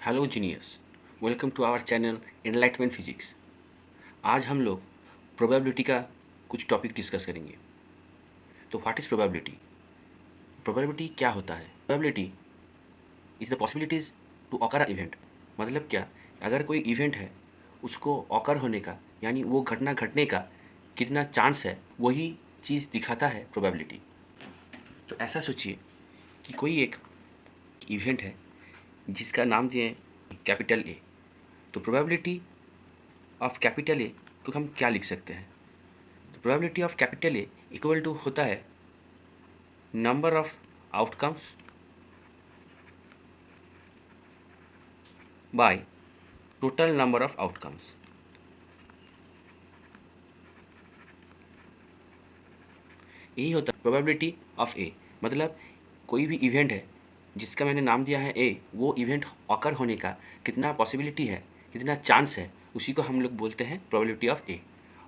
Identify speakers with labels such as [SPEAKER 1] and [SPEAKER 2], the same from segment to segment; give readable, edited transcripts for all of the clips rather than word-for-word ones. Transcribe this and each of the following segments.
[SPEAKER 1] Hello genius, welcome to our channel enlightenment physics. आज हम लोग प्रोबेबिलिटी का कुछ टॉपिक डिस्कस करेंगे। तो व्हाट इज़ प्रोबेबिलिटी? प्रोबेबिलिटी क्या होता है? Probability is the possibilities to occur a event. मतलब क्या? अगर कोई इवेंट है उसको ऑकर होने का यानी वो घटना घटने का कितना चांस है, वही चीज़ दिखाता है प्रोबेबिलिटी। तो ऐसा सोचिए कि कोई एक इवेंट है जिसका नाम दिए कैपिटल ए। तो प्रोबेबिलिटी ऑफ कैपिटल ए को हम क्या लिख सकते हैं? Probability of capital A equal to होता है number of outcomes by total number of outcomes. यही होता है प्रोबेबिलिटी ऑफ ए। मतलब कोई भी इवेंट है जिसका मैंने नाम दिया है ए, वो इवेंट ऑकर होने का कितना पॉसिबिलिटी है, कितना चांस है, उसी को हम लोग बोलते हैं प्रोबेबिलिटी ऑफ ए।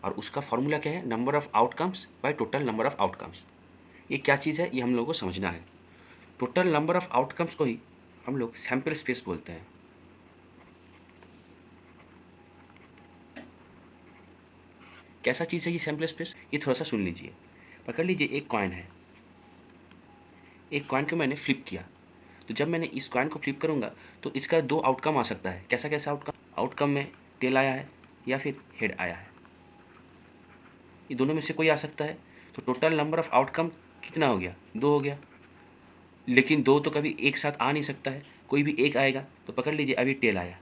[SPEAKER 1] और उसका फॉर्मूला क्या है? Number of outcomes by total number of outcomes. ये क्या चीज़ है, ये हम लोगों को समझना है। टोटल नंबर ऑफ आउटकम्स को ही हम लोग सैम्पल स्पेस बोलते हैं। कैसा चीज़ है ये सैम्पल स्पेस? ये थोड़ा सा सुन लीजिए। पकड़ लीजिए, एक कॉइन है। एक कॉइन को मैंने फ्लिप किया, तो जब मैंने इस कॉइन को फ्लिप करूँगा तो इसका दो आउटकम आ सकता है। कैसा कैसा आउटकम? आउटकम में टेल आया है या फिर हेड आया है। ये दोनों में से कोई आ सकता है। तो टोटल नंबर ऑफ आउटकम कितना हो गया? दो हो गया। लेकिन दो तो कभी एक साथ आ नहीं सकता है, कोई भी एक आएगा। तो पकड़ लीजिए, अभी टेल आया।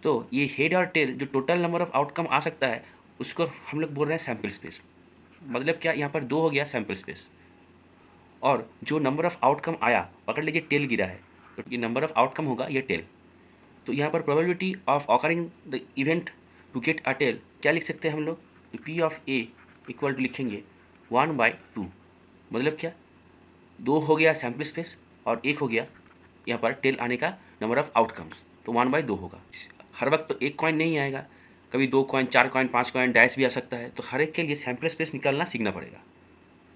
[SPEAKER 1] तो ये हेड और टेल जो टोटल नंबर ऑफ आउटकम आ सकता है, उसको हम लोग बोल रहे हैं सैम्पल स्पेस। मतलब क्या? यहाँ पर दो हो गया सैम्पल स्पेस। और जो नंबर ऑफ आउटकम आया, पकड़ लीजिए टेल गिरा है, तो ये नंबर ऑफ आउटकम होगा ये टेल। तो यहाँ पर probability of occurring the event to get a tail क्या लिख सकते हैं हम लोग? P of A equal to लिखेंगे 1/2। मतलब क्या? दो हो गया सैम्पल स्पेस और एक हो गया यहाँ पर टेल आने का नंबर ऑफ आउटकम्स, तो 1/2 होगा। हर वक्त तो एक कॉइन नहीं आएगा, कभी दो कॉइन, चार कॉइन, पाँच कॉइन, डैश भी आ सकता है। तो हर एक के लिए सैम्पल स्पेस निकालना सीखना पड़ेगा।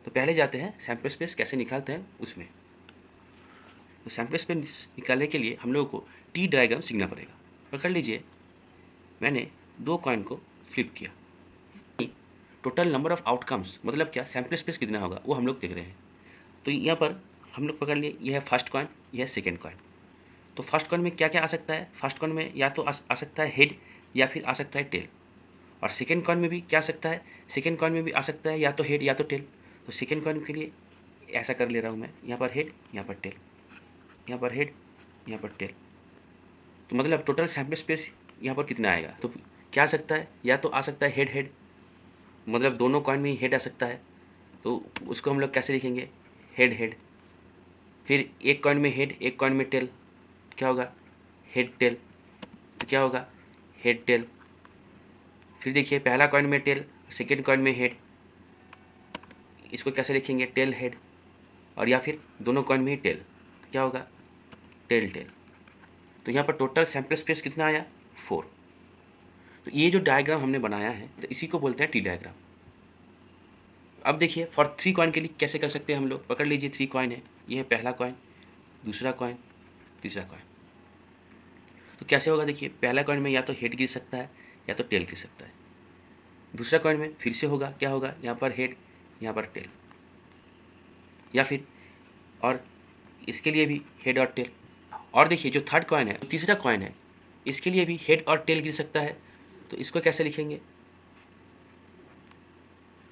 [SPEAKER 1] तो पहले जाते हैं सैम्पल स्पेस कैसे निकालते हैं उसमें। तो सैम्पल स्पेस निकालने के लिए हम लोगों को टी डायग्राम सीखना पड़ेगा। पकड़ लीजिए, मैंने दो कॉइन को फ्लिप किया। टोटल नंबर ऑफ आउटकम्स मतलब क्या? सैम्पल स्पेस कितना होगा वो हम लोग देख रहे हैं। तो यहाँ पर हम लोग पकड़ लिए, यह है फर्स्ट कॉइन, यह है सेकेंड कॉइन। तो फर्स्ट कॉइन में क्या क्या आ सकता है? फर्स्ट कॉइन में या तो आ सकता है हेड या फिर आ सकता है टेल। और सेकेंड कॉइन में भी क्या आ सकता है? सेकेंड कॉइन में भी आ सकता है या तो हेड या तो टेल। तो सेकेंड कॉइन के लिए ऐसा कर ले रहा हूँ मैं, यहाँ पर हेड, यहाँ पर टेल, यहाँ पर हेड, यहाँ पर टेल। तो मतलब टोटल सैम्पल स्पेस यहाँ पर कितना आएगा? तो क्या आ सकता है? या तो आ सकता है हेड हेड, मतलब दोनों कॉइन में ही हेड आ सकता है। तो उसको हम लोग कैसे लिखेंगे? Head head. फिर एक कॉइन में हेड, एक कॉइन में टेल, क्या होगा? Head tell. तो क्या होगा? Head tell. फिर देखिए, पहला कॉइन में टेल, सेकेंड कॉइन में हेड, इसको कैसे लिखेंगे? Tell head. और या फिर दोनों कॉइन में ही टेल, तो क्या होगा? Tail tail. तो यहाँ पर टोटल सैम्पल स्पेस कितना आया? 4। तो ये जो डायग्राम हमने बनाया है, तो इसी को बोलते हैं टी डायग्राम। अब देखिए, फॉर 3 कॉइन के लिए कैसे कर सकते हैं हम लोग। पकड़ लीजिए, 3 कॉइन है, ये है पहला कॉइन, दूसरा कॉइन, तीसरा कॉइन। तो कैसे होगा? देखिए, पहला कॉइन में या तो हेड गिर सकता है या तो टेल गिर सकता है। दूसरा कॉइन में फिर से होगा, क्या होगा? यहाँ पर हेड, यहाँ पर टेल। या फिर और इसके लिए भी हेड और टेल। और देखिए, जो थर्ड कॉइन है, तीसरा कॉइन है, इसके लिए भी हेड और टेल गिर सकता है। तो इसको कैसे लिखेंगे?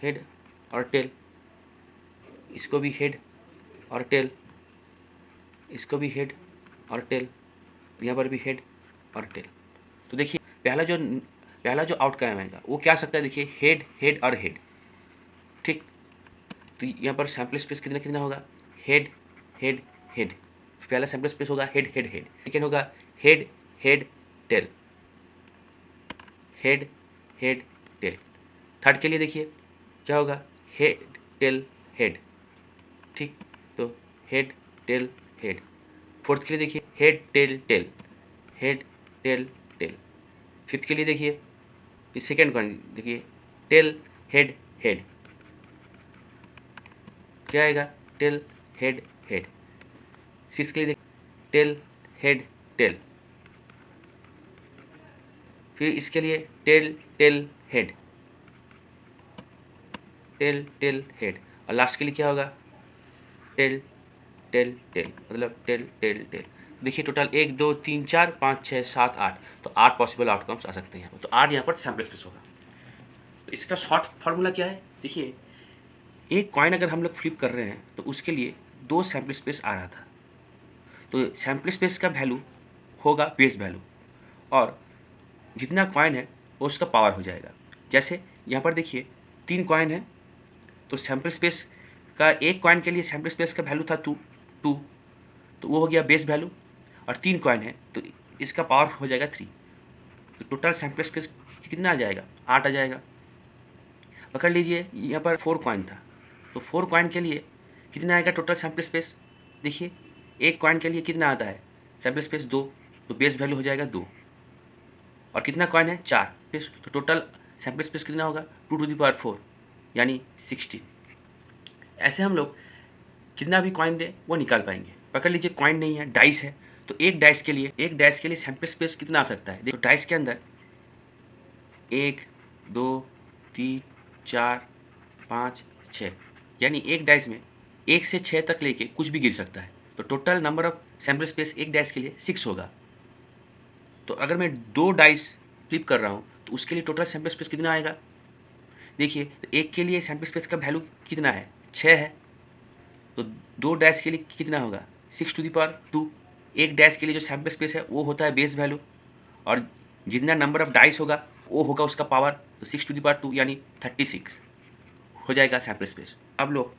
[SPEAKER 1] हेड और टेल। इसको भी हेड और टेल, इसको भी हेड और टेल, यहाँ पर भी हेड और टेल। तो देखिए, पहला जो आउटकम आएगा वो क्या आ सकता है? देखिए, हेड हेड और हेड। ठीक। तो यहाँ पर सैम्पल स्पेस कितना कितना होगा? Head head head. पहला सैम्पल स्पेस होगा हेड हेड हेड। सेकेंड होगा head head tail, head head tail. Third के लिए देखिए क्या होगा? Head tail head. ठीक। तो हेड टेल हेड। फोर्थ के लिए देखिए head tail tail, head tail tail. Fifth के लिए देखिए, सेकेंड कॉइन देखिए, टेल हेड हेड, क्या आएगा? Tell head head. सिक्स के लिए देखिए, टेल हेड टेल, फिर इसके लिए tail tail head, tail tail head, और लास्ट के लिए क्या होगा, टेल टेल टेल, मतलब टेल टेल टेल। देखिए टोटल 1 2 3 4 5 6 7 8, तो 8 पॉसिबल आउटकम्स आ सकते हैं यहाँ पर। तो 8 यहाँ पर सैम्पल स्पेस होगा। तो इसका शॉर्ट फार्मूला क्या है, देखिए एक कॉइन अगर हम लोग फ्लिप कर रहे हैं तो उसके लिए 2 सैम्पल स्पेस आ रहा था, तो सैम्पल स्पेस का वैल्यू होगा बेस वैल्यू, और जितना कॉइन है वो उसका पावर हो जाएगा। जैसे यहाँ पर देखिए 3 कॉइन है, तो सैम्पल स्पेस का एक कॉइन के लिए सैम्पल स्पेस का वैल्यू था 2, तो वो हो गया बेस वैल्यू, और 3 कॉइन है तो इसका पावर हो जाएगा 3, तो टोटल सैम्पल स्पेस कितना आ जाएगा, 8 आ जाएगा। पकड़ लीजिए यहाँ पर 4 कॉइन था, तो 4 कॉइन के लिए कितना आएगा टोटल सैम्पल स्पेस, देखिए एक कॉइन के लिए कितना आता है सैम्पल स्पेस 2, तो बेस वैल्यू हो जाएगा 2, और कितना कॉइन है 4, तो टोटल सैम्पल स्पेस कितना होगा 2⁴, यानी 16। ऐसे हम लोग कितना भी कॉइन दे वो निकाल पाएंगे। पकड़ लीजिए कॉइन नहीं है, डाइस है, तो एक डाइस के लिए सैम्पल स्पेस कितना आ सकता है, देखो डाइस के अंदर 1 2 3 4 5 6, यानी एक डाइस में 1 से 6 तक लेके कुछ भी गिर सकता है, तो total number of sample space एक डाइस के लिए 6 होगा। तो अगर मैं 2 डाइस फ्लिप कर रहा हूँ तो उसके लिए टोटल सैम्पल स्पेस कितना आएगा, देखिए तो एक के लिए सैम्पल स्पेस का वैल्यू कितना है 6 है, तो 2 डैश के लिए कितना होगा 6⁻²। एक डैश के लिए जो सैम्पल स्पेस है वो होता है बेस वैल्यू, और जितना नंबर ऑफ डाइस होगा वो होगा उसका पावर, तो 6⁻², यानी 36 हो जाएगा सैम्पल स्पेस। अब लोग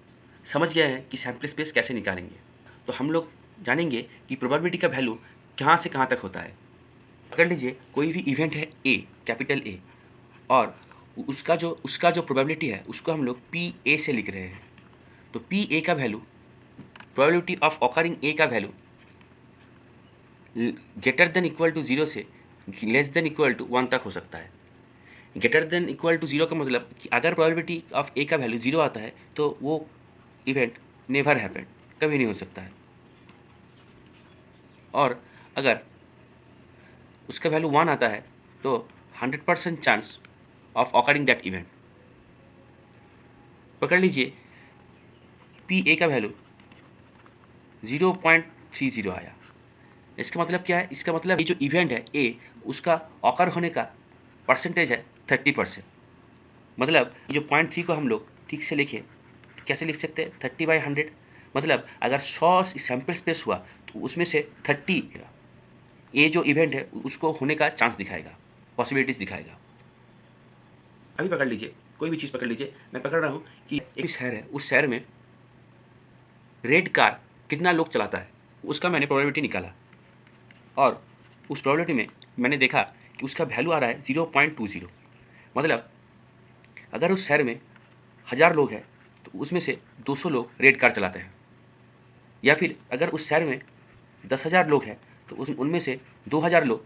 [SPEAKER 1] समझ गए हैं कि सैम्पल स्पेस कैसे निकालेंगे, तो हम लोग जानेंगे कि प्रोबेबिलिटी का वैल्यू कहाँ से कहाँ तक होता है। पकड़ लीजिए कोई भी इवेंट है ए, कैपिटल ए, और उसका जो प्रोबेबिलिटी है उसको हम लोग पी ए से लिख रहे हैं, तो पी ए का value, probability of occurring A का value greater than equal to 0 से लेस देन इक्वल टू 1 तक हो सकता है। ग्रेटर देन इक्वल टू 0 का मतलब कि अगर प्रोबेबिलिटी ऑफ ए का वैल्यू 0 आता है तो वो इवेंट नेवर हैपन, कभी नहीं हो सकता है, और अगर उसका वैल्यू 1 आता है तो 100% chance of occurring that event. पकड़ लीजिए पी ए का वैल्यू 0.30 आया, इसका मतलब क्या है, इसका मतलब ये जो इवेंट है ए उसका ऑकर होने का परसेंटेज है 30%। मतलब जो 0.3 को हम लोग ठीक से लिखें तो कैसे लिख सकते हैं 30/100, मतलब अगर 100 सैम्पल स्पेस हुआ तो उसमें से 30 ये जो इवेंट है उसको होने का चांस दिखाएगा, पॉसिबिलिटीज दिखाएगा। अभी पकड़ लीजिए कोई भी चीज़ पकड़ लीजिए, मैं पकड़ रहा हूँ कि एक शहर है, उस शहर में रेड कार कितना लोग चलाता है उसका मैंने प्रोबेबिलिटी निकाला, और उस प्रोबेबिलिटी में मैंने देखा कि उसका वैल्यू आ रहा है 0.20। मतलब अगर उस शहर में 1000 लोग हैं तो उसमें से 200 लोग रेड कार चलाते हैं, या फिर अगर उस शहर में 10,000 लोग हैं तो उनमें से 2000 लोग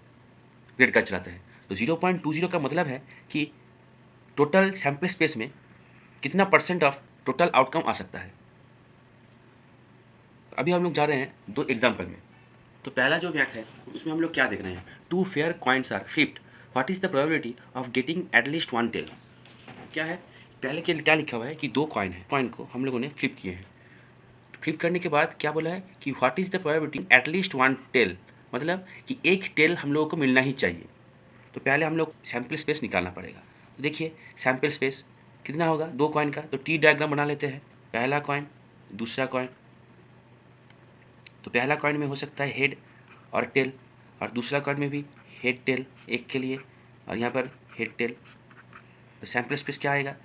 [SPEAKER 1] रेड कार चलाते हैं। तो 0.20 का मतलब है कि टोटल सैम्पल स्पेस में कितना % ऑफ टोटल आउटकम आ सकता है। अभी हम लोग जा रहे हैं 2 एग्जाम्पल में। तो पहला जो मैथ है उसमें हम लोग क्या देख रहे हैं, 2 fair coins are flipped, what is the probability of getting at least 1 tail. क्या है, पहले के क्या लिखा हुआ है कि 2 कॉइन है, कॉइन को हम लोगों ने फ्लिप किए हैं। फ्लिप करने के बाद क्या बोला है कि what is the probability at least 1 tail, मतलब कि एक टेल हम लोगों को मिलना ही चाहिए। तो पहले हम लोग सैम्पल स्पेस निकालना पड़ेगा। तो देखिए सैम्पल स्पेस कितना होगा 2 कॉइन का, तो टी डायग्राम बना लेते हैं। पहला कॉइन, दूसरा कॉइन, तो पहला कॉइन में हो सकता है हेड और टेल, और दूसरा कॉइन में भी हेड टेल एक के लिए, और यहाँ पर हेड टेल। तो सैम्पल स्पेस क्या आएगा,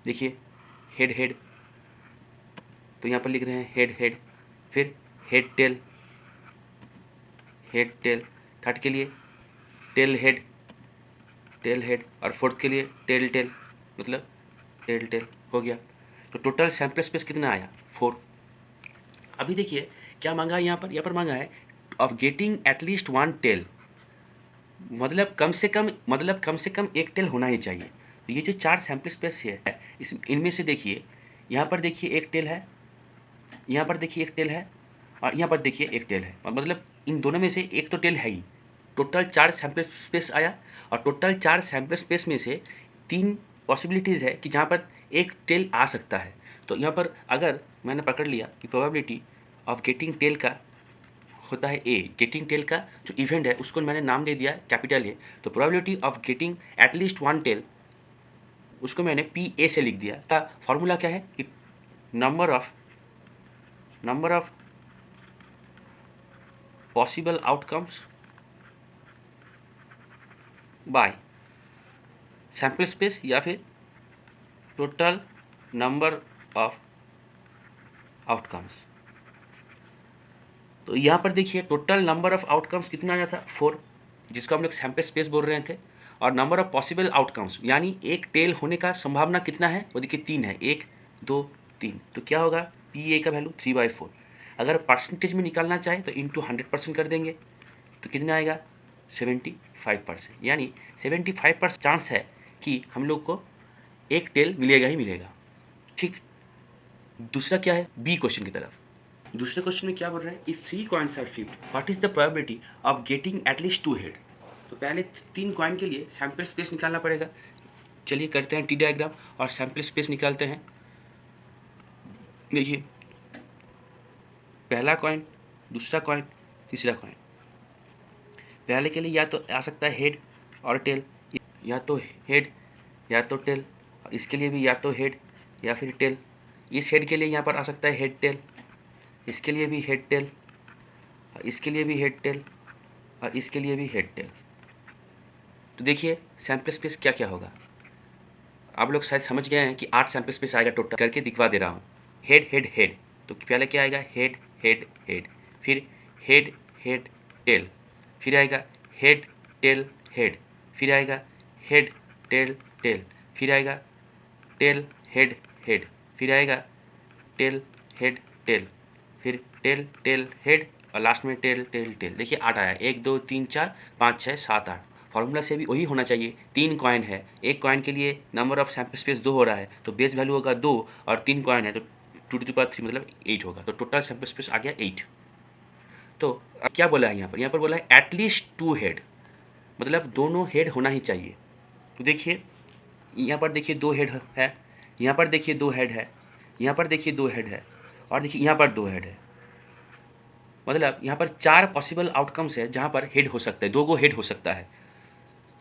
[SPEAKER 1] देखिए हेड हेड, तो यहाँ पर लिख रहे हैं हेड हेड, फिर head tail, head tail, third के लिए टेल हेड, और फोर्थ के लिए टेल टेल, मतलब टेल टेल हो गया। तो टोटल सैम्पल स्पेस कितना आया 4। अभी देखिए क्या मांगा है यहाँ पर मांगा है ऑफ गेटिंग एटलीस्ट 1 टेल, मतलब कम से कम एक टेल होना ही चाहिए। तो ये जो 4 सैम्पल स्पेस है इनमें से देखिए यहाँ पर देखिए एक टेल है, यहाँ पर देखिए एक टेल है, और यहाँ पर देखिए एक टेल है, और मतलब इन दोनों में से एक तो टेल है ही। टोटल 4 सैम्पल स्पेस आया, और टोटल 4 सैम्पल स्पेस में से 3 पॉसिबिलिटीज़ है कि जहाँ पर एक टेल आ सकता है। तो यहाँ पर अगर मैंने पकड़ लिया कि प्रोबेबिलिटी ऑफ गेटिंग टेल का होता है ए, गेटिंग टेल का जो इवेंट है उसको मैंने नाम दे दिया कैपिटल ए, तो probability of getting at least 1 tail उसको मैंने पी ए से लिख दिया। का फॉर्मूला क्या है कि number of possible outcomes by sample space या फिर टोटल नंबर ऑफ आउटकम्स। तो यहाँ पर देखिए टोटल नंबर ऑफ आउटकम्स कितना आया था 4, जिसको हम लोग सैम्पल स्पेस बोल रहे थे, और नंबर ऑफ पॉसिबल आउटकम्स यानी एक टेल होने का संभावना कितना है वो देखिए 3 है, 1 2 3। तो क्या होगा पी ए का वैल्यू 3/4। अगर परसेंटेज में निकालना चाहे तो इंटू 100% कर देंगे तो कितना आएगा 75%, यानी 75% चांस है कि हम लोग को एक टेल मिलेगा ही मिलेगा। ठीक, दूसरा क्या है बी क्वेश्चन की तरफ। दूसरे क्वेश्चन में क्या बोल रहे हैं, if 3 coins are flipped what is the probability of getting at least 2 head. तो पहले 3 कॉइन के लिए सैम्पल स्पेस निकालना पड़ेगा। चलिए करते हैं टी डायग्राम और सैम्पल स्पेस निकालते हैं। देखिए पहला कॉइन, दूसरा कॉइन, तीसरा कॉइन। पहले के लिए या तो आ सकता है हेड और टेल, या तो हेड या तो टेल, और इसके लिए भी या तो हेड या फिर टेल। इस हेड के लिए यहाँ पर आ सकता है हेड टेल, इसके लिए भी हेड टेल, और इसके लिए भी हेड टेल, और इसके लिए भी हेड टेल। तो देखिए सैम्पल स्पेस क्या क्या होगा, आप लोग शायद समझ गए हैं कि 8 सैम्पल स्पेस आएगा टोटल, करके दिखवा दे रहा हूँ। हेड हेड हेड, तो पहले क्या आएगा हेड हेड हेड, फिर हेड हेड टेल, फिर आएगा हेड टेल हेड, फिर आएगा हेड टेल टेल, फिर आएगा टेल हेड हेड, फिर आएगा टेल हेड टेल, फिर टेल टेल हेड, और लास्ट में टेल टेल टेल। देखिए 8 आया, 1 2 3 4 5 6 7 8। फॉर्मूला से भी वही होना चाहिए। 3 कॉइन है, एक कॉइन के लिए नंबर ऑफ सैम्पल स्पेस 2 हो रहा है, तो बेस वैल्यू होगा 2, और 3 कॉइन है तो 2 to the power 3 मतलब 8 होगा, तो टोटल सैम्पल स्पेस आ गया 8। तो अब क्या बोला है यहाँ पर बोला है एटलीस्ट 2 हेड, मतलब दोनों हेड होना ही चाहिए। तो देखिए यहाँ पर देखिए 2 हेड है, यहाँ पर देखिए 2 हेड है, यहाँ पर देखिए 2 हेड है, और देखिए यहाँ पर 2 हेड है। मतलब यहाँ पर 4 पॉसिबल आउटकम्स है जहाँ पर हेड हो सकता है, 2 गो हेड हो सकता है।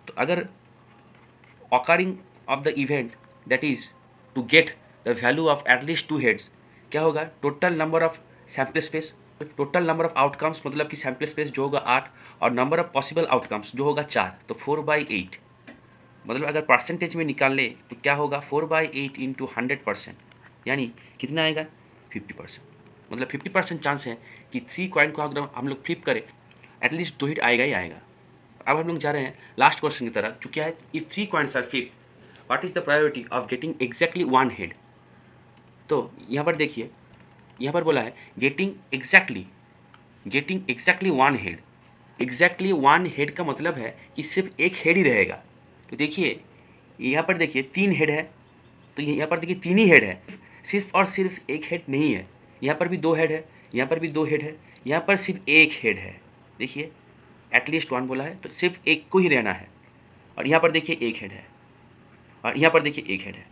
[SPEAKER 1] तो अगर occurring of the event that is to get the value of at least 2 heads, क्या होगा total number of sample space, total number of outcomes मतलब कि सैम्पल स्पेस जो होगा 8, और नंबर ऑफ पॉसिबल आउटकम्स जो होगा 4, तो 4/8। मतलब अगर परसेंटेज में निकाल ले तो क्या होगा 4/8 इंटू 100%, यानी कितना आएगा 50%। मतलब 50% चांस है कि 3 कॉइन को अगर हम लोग फ्लिप करें एटलीस्ट 2 हिट आएगा ही आएगा। अब हम लोग जा रहे हैं लास्ट क्वेश्चन की तरफ, जो क्या है if 3 coins are flipped what is the probability of getting exactly 1 head. तो यहाँ पर देखिए यहाँ पर बोला है getting exactly 1 head. Exactly 1 head का मतलब है कि सिर्फ एक हेड ही रहेगा। तो देखिए यहाँ पर देखिए 3 हेड है, तो यहाँ पर देखिए 3 ही हेड है, सिर्फ और सिर्फ एक हेड नहीं है। यहाँ पर भी 2 हेड है, यहाँ पर भी 2 हेड है, यहाँ पर सिर्फ एक हेड है। देखिए एटलीस्ट 1 बोला है तो सिर्फ एक को ही रहना है, और यहाँ पर देखिए एक हेड है, और यहाँ पर देखिए एक हेड है।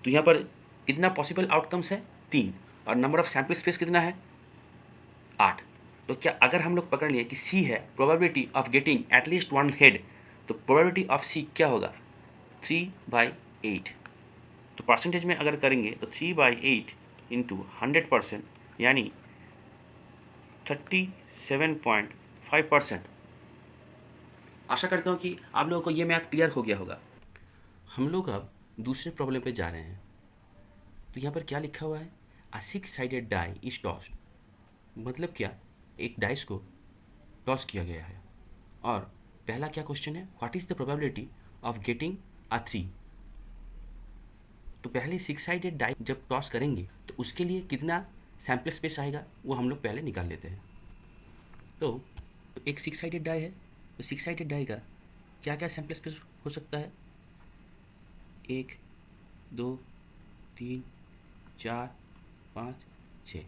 [SPEAKER 1] तो यहाँ पर कितना पॉसिबल आउटकम्स है 3, और नंबर ऑफ सैम्पल स्पेस कितना है 8। तो क्या अगर हम लोग पकड़ लिए कि सी है probability of getting at least 1 head, तो प्रोबेबिलिटी ऑफ सी क्या होगा 3/8। तो परसेंटेज में अगर करेंगे तो 3/8 इंटू 100%, यानी 37.5%। आशा करता हूँ कि आप लोगों को ये मैथ क्लियर हो गया होगा। हम लोग अब दूसरे प्रॉब्लम पे जा रहे हैं। तो यहाँ पर क्या लिखा हुआ है, अ 6-sided डाई इज टॉस्ड। मतलब क्या, एक डाइस को टॉस किया गया है, और पहला क्या क्वेश्चन है what is the probability of getting अ 3। तो पहले 6-sided डाई जब टॉस करेंगे तो उसके लिए कितना सैम्पल स्पेस आएगा वो हम लोग पहले निकाल लेते हैं। तो एक 6-sided डाई है, तो 6-sided डाई का क्या क्या सैम्पल स्पेस हो सकता है 1 2 3 4 5 6।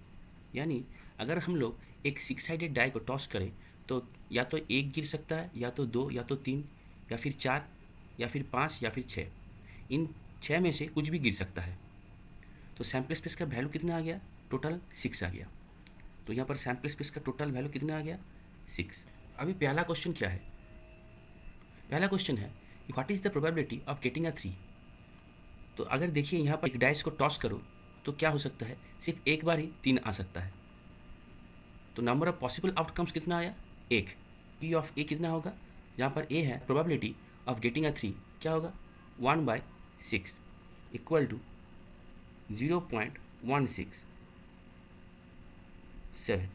[SPEAKER 1] यानी अगर हम लोग एक 6 साइडेड डाई को टॉस करें तो या तो 1 गिर सकता है, या तो 2, या तो 3, या फिर 4, या फिर 5, या फिर 6। इन 6 में से कुछ भी गिर सकता है। तो सैम्पल स्पेस का वैल्यू कितना आ गया? टोटल 6 आ गया। तो यहाँ पर सैम्पल स्पेस का टोटल वैल्यू कितना आ गया? 6। अभी पहला क्वेश्चन क्या है? पहला क्वेश्चन है what is the probability of getting अ 3। तो अगर देखिए यहाँ पर एक डाइस को टॉस करो तो क्या हो सकता है? सिर्फ एक बार ही 3 आ सकता है। तो नंबर ऑफ पॉसिबल आउटकम्स कितना आया? 1। पी ऑफ ए कितना होगा? जहाँ पर ए है प्रोबेबिलिटी ऑफ गेटिंग अ 3 क्या होगा? 1/6 इक्वल टू 0.167।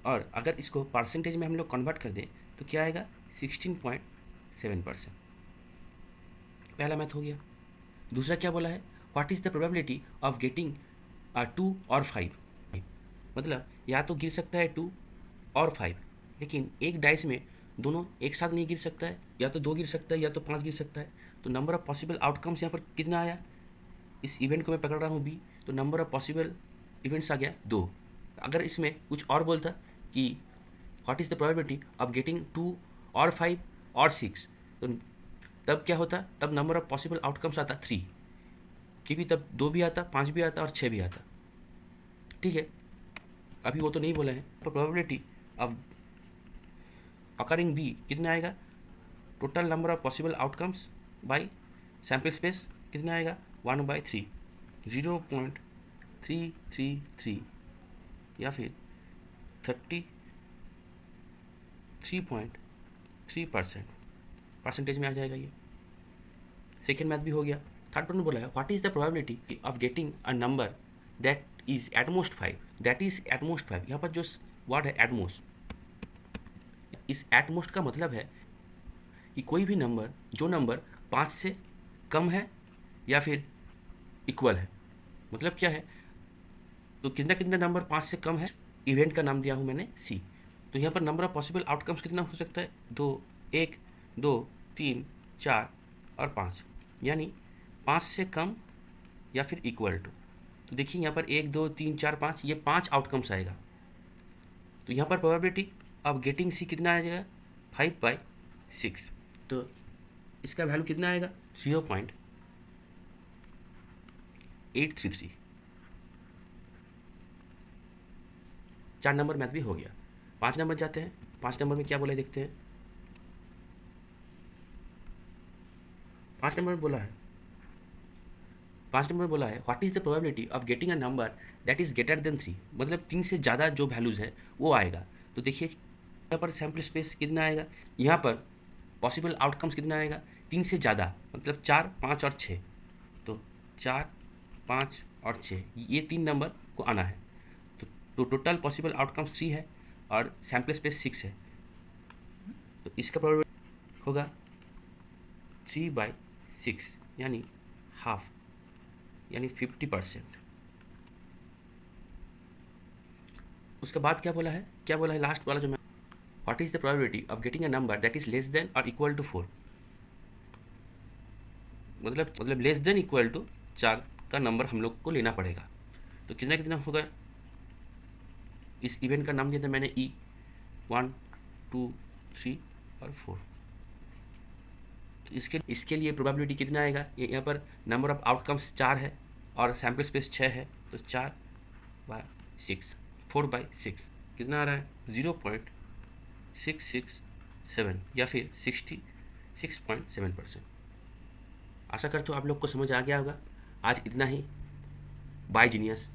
[SPEAKER 1] और अगर इसको परसेंटेज में हम लोग कन्वर्ट कर दें तो क्या आएगा? 16.7%। पहला मैथ हो गया। दूसरा क्या बोला है? What is the probability of getting 2 और 5। मतलब या तो गिर सकता है 2 और 5, लेकिन एक डाइस में दोनों एक साथ नहीं गिर सकता है, या तो 2 गिर सकता है या तो 5 गिर सकता है। तो नंबर ऑफ पॉसिबल आउटकम्स यहाँ पर कितना आया? इस इवेंट को मैं पकड़ रहा हूँ बी, तो नंबर ऑफ पॉसिबल इवेंट्स आ गया 2। अगर इसमें कुछ और बोलता कि what is the probability of getting 2 और 5 और 6, तो तब क्या होता? तब नंबर ऑफ पॉसिबल आउटकम्स आता 3, क्योंकि तब 2 भी आता, 5 भी आता और 6 भी आता। ठीक है, अभी वो तो नहीं बोला है। तो प्रोबेबिलिटी ऑफ अकरिंग बी कितना आएगा? Total number of possible outcomes by sample space कितना आएगा? 1/3, 0.333 या फिर 33.3% परसेंटेज में आ जाएगा ये। सेकेंड मैथ भी हो गया। थर्ड पॉइंट बोला है what is the probability of getting a number that is at most 5। That is at most 5, यहाँ पर जो वर्ड है एटमोस्ट, इस एटमोस्ट का मतलब है कि कोई भी नंबर जो नंबर 5 से कम है या फिर इक्वल है। मतलब क्या है? तो कितना कितना नंबर 5 से कम है, इवेंट का नाम दिया हूँ मैंने सी। तो यहाँ पर नंबर ऑफ पॉसिबल आउटकम्स कितना हो सकता है? 2, 1, 2, 3, 4 और 5, यानी 5 से कम या फिर इक्वल टू। तो देखिए यहाँ पर 1, 2, 3, 4, 5, ये 5 आउटकम्स आएगा। तो यहाँ पर प्रोबेबिलिटी ऑफ गेटिंग सी कितना आ जाएगा? 5/6। तो इसका वैल्यू कितना आएगा? 0.833। 4 नंबर मैथ भी हो गया। 5 नंबर जाते हैं। 5 नंबर में क्या बोला है देखते हैं। 5 नंबर में बोला है 5 नंबर बोला है what is the probability of getting a number that is greater than 3। मतलब 3 से ज़्यादा जो वैल्यूज़ है वो आएगा। तो देखिए यहाँ पर सैम्पल स्पेस कितना आएगा? यहाँ पर पॉसिबल आउटकम्स कितना आएगा? 3 से ज़्यादा, मतलब 4, 5 और 6। तो 4, 5 और 6, ये 3 नंबर को आना है। तो टोटल पॉसिबल आउटकम्स 3 है और सैम्पल स्पेस 6 है। तो इसका प्रोबेबिलिटी होगा 3/6 यानी हाफ, यानी 50%। उसके बाद क्या बोला है? क्या बोला है लास्ट वाला जो मैं, what is the probability of getting a number that is less than और इक्वल टू 4। मतलब लेस देन इक्वल टू 4 का नंबर हम लोग को लेना पड़ेगा। तो कितना कितना होगा? इस इवेंट का नाम दिया था मैंने ई, 1, 2, 3 और 4। तो इसके लिए प्रोबेबिलिटी कितना आएगा? यहाँ पर नंबर ऑफ आउटकम्स 4 है और सैम्पल स्पेस 6 है, तो 4/6, 4/6 कितना आ रहा है? 0.667 या फिर 66.7%। आशा करता हूँ आप लोग को समझ आ गया होगा। आज इतना ही। Bye genius.